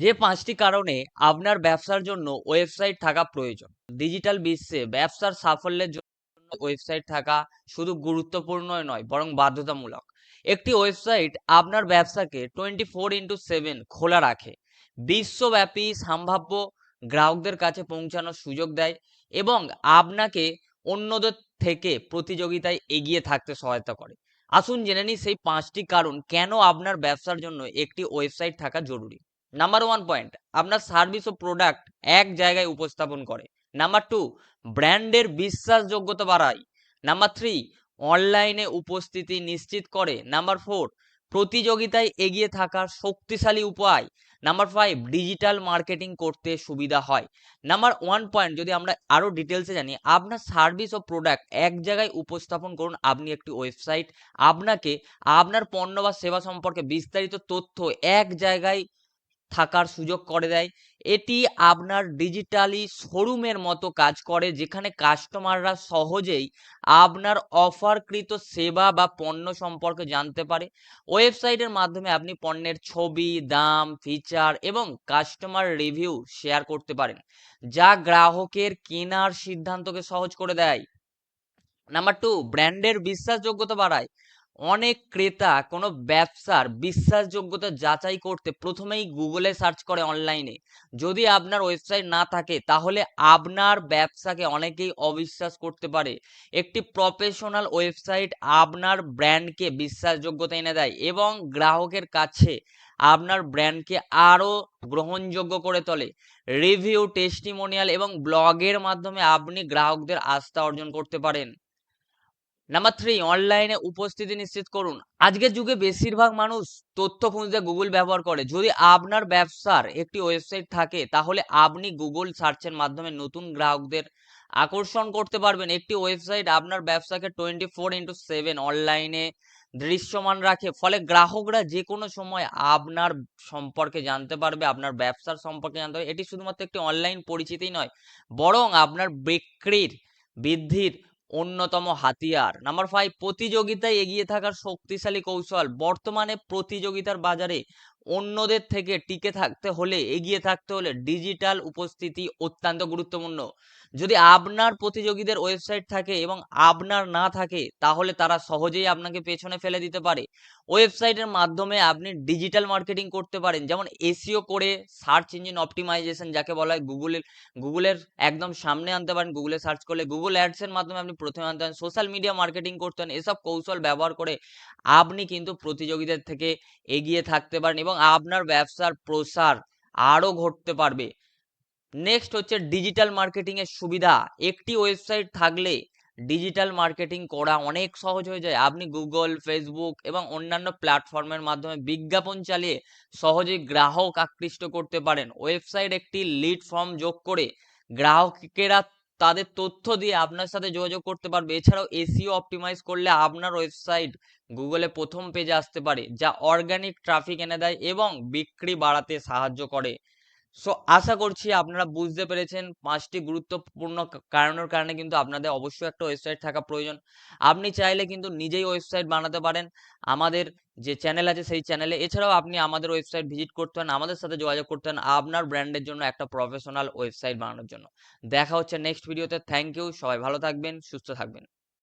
যে 5টি কারণে আপনার ব্যবসার জন্য ওয়েবসাইট থাকা প্রয়োজন। ডিজিটাল বিশ্বে ব্যবসার সাফল্যের জন্য ওয়েবসাইট থাকা শুধু গুরুত্বপূর্ণই নয় বরং বাধ্যতামূলক। একটি ওয়েবসাইট আপনার ব্যবসাকে 24x7 খোলা রাখে, বিশ্বব্যাপী সম্ভাব্য গ্রাহকদের কাছে পৌঁছানোর সুযোগ দেয় এবং আপনাকে অন্যদের থেকে প্রতিযোগিতায় এগিয়ে থাকতে সহায়তা করে। আসুন জেনে নিই সেই 5টি কারণ কেন আপনার ব্যবসার জন্য একটি ওয়েবসাইট থাকা জরুরি। নাম্বার 1 পয়েন্ট, আপনার সার্ভিস ও প্রোডাক্ট এক জায়গায় উপস্থাপন করে। নাম্বার 2, ব্র্যান্ডের বিশ্বাসযোগ্যতা বাড়ায়। নাম্বার 3, অনলাইনে উপস্থিতি নিশ্চিত করে। নাম্বার 4, প্রতিযোগিতায় এগিয়ে থাকার শক্তিশালী উপায়। নাম্বার 5, ডিজিটাল মার্কেটিং করতে সুবিধা হয়। নাম্বার 1 পয়েন্ট যদি আমরা আরো ডিটেলসে জানি, আপনার সার্ভিস ও প্রোডাক্ট এক জায়গায় উপস্থাপন করুন। আপনি একটি ওয়েবসাইট আপনাকে আপনার পণ্য বা সেবা সম্পর্কে বিস্তারিত তথ্য এক জায়গায় থাকার সুযোগ করে দেয়। এটি আপনার ডিজিটালি শোরুমের মতো কাজ করে, যেখানে কাস্টমাররা সহজেই আপনার অফারকৃত সেবা বা পণ্য সম্পর্কে জানতে পারে। ওয়েবসাইটের মাধ্যমে আপনি পণ্যের ছবি, দাম, ফিচার এবং কাস্টমার রিভিউ শেয়ার করতে পারেন, যা গ্রাহকের কেনার সিদ্ধান্তকে সহজ করে দেয়। নাম্বার 2, ব্র্যান্ডের বিশ্বাসযোগ্যতা বাড়ায়। অনেক ক্রেতা কোনো ব্যবসার বিশ্বাসযোগ্যতা যাচাই করতে প্রথমেই গুগলে সার্চ করে অনলাইনে। যদি আপনার ওয়েবসাইট না থাকে তাহলে আপনার ব্যবসাকে অনেকেই অবিশ্বাস করতে পারে। একটি প্রফেশনাল ওয়েবসাইট আপনার ব্র্যান্ডকে বিশ্বাসযোগ্যতা এনে দেয় এবং গ্রাহকের কাছে আপনার ব্র্যান্ডকে আরও গ্রহণযোগ্য করে তোলে। রিভিউ, টেস্টিমোনিয়াল এবং ব্লগের মাধ্যমে আপনি গ্রাহকদের আস্থা অর্জন করতে পারেন। নাম্বার 3, অনলাইনে উপস্থিতি নিশ্চিত করুন। আজকের যুগে বেশিরভাগ মানুষ তথ্য খুঁজতে গুগল ব্যবহার করে। যদি আপনার ব্যবসার একটি ওয়েবসাইট থাকে তাহলে আপনি গুগল সার্চের মাধ্যমে নতুন গ্রাহকদের আকর্ষণ করতে পারবেন। একটি ওয়েবসাইট আপনার ব্যবসাকে 24x7 অনলাইনে দৃশ্যমান রাখে, ফলে গ্রাহকরা যে কোনো সময় আপনার সম্পর্কে জানতে পারবে, আপনার ব্যবসার সম্পর্কে জানতে পারবে। এটি শুধুমাত্র একটি অনলাইন পরিচিতি নয়, বরং আপনার বিক্রির বৃদ্ধির অন্যতম হাতিয়ার। নাম্বার 5, প্রতিযোগিতায় এগিয়ে থাকার শক্তিশালী কৌশল। বর্তমানে প্রতিযোগিতার বাজারে অন্যদের থেকে টিকে থাকতে হলে, এগিয়ে থাকতে হলে ডিজিটাল উপস্থিতি অত্যন্ত গুরুত্বপূর্ণ। যদি আপনার প্রতিযোগীদের ওয়েবসাইট থাকে এবং আপনার না থাকে তাহলে তারা সহজেই আপনাকে পেছনে ফেলে দিতে পারে। ওয়েবসাইটের মাধ্যমে আপনি ডিজিটাল মার্কেটিং করতে পারেন, যেমন এসইও করে সার্চ ইঞ্জিন অপটিমাইজেশন, যাকে বলা হয় গুগলের একদম সামনে আনতে পারেন। গুগলে সার্চ করলে গুগল অ্যাডস এর মাধ্যমে আপনি প্রথমে আনতে পারেন। সোশ্যাল মিডিয়া মার্কেটিং করতে পারেন। এসব কৌশল ব্যবহার করে আপনি কিন্তু প্রতিযোগীদের থেকে এগিয়ে থাকতে পারেন এবং আপনার ব্যবসার প্রসার আরো ঘটতে পারবে। নেক্সট হচ্ছে ডিজিটাল মার্কেটিং এর সুবিধা। একটি ওয়েবসাইট থাকলে ডিজিটাল মার্কেটিং করা অনেক সহজ হয়ে যায়। আপনি গুগল, ফেসবুক এবং অন্যান্য প্ল্যাটফর্মের মাধ্যমে বিজ্ঞাপন চালিয়ে সহজেই গ্রাহক আকৃষ্ট করতে পারেন। ওয়েবসাইট একটি লিড ফর্ম যোগ করে গ্রাহকেরা তাদের তথ্য দিয়ে আপনার সাথে যোগাযোগ করতে পারবে। এছাড়াও এসইও অপটিমাইজ করলে আপনার ওয়েবসাইট গুগলে প্রথম পেজে আসতে পারে, যা অর্গানিক ট্রাফিক এনে দেয় এবং বিক্রি বাড়াতে সাহায্য করে। সো আশা করছি আপনারা বুঝতে পেরেছেন 5টি গুরুত্বপূর্ণ কারণের কারণে কিন্তু আপনাদের অবশ্যই একটা ওয়েবসাইট থাকা প্রয়োজন। আপনি চাইলে কিন্তু নিজেই ওয়েবসাইট বানাতে পারেন আমাদের যে চ্যানেল আছে সেই চ্যানেলে। এছাড়াও আপনি আমাদের ওয়েবসাইট ভিজিট করতে পারেন, আমাদের সাথে যোগাযোগ করতে পারেন আপনার ব্র্যান্ডের জন্য একটা প্রফেশনাল ওয়েবসাইট বানানোর জন্য। দেখা হচ্ছে নেক্সট ভিডিওতে। থ্যাংক ইউ, সবাই ভালো থাকবেন, সুস্থ থাকবেন।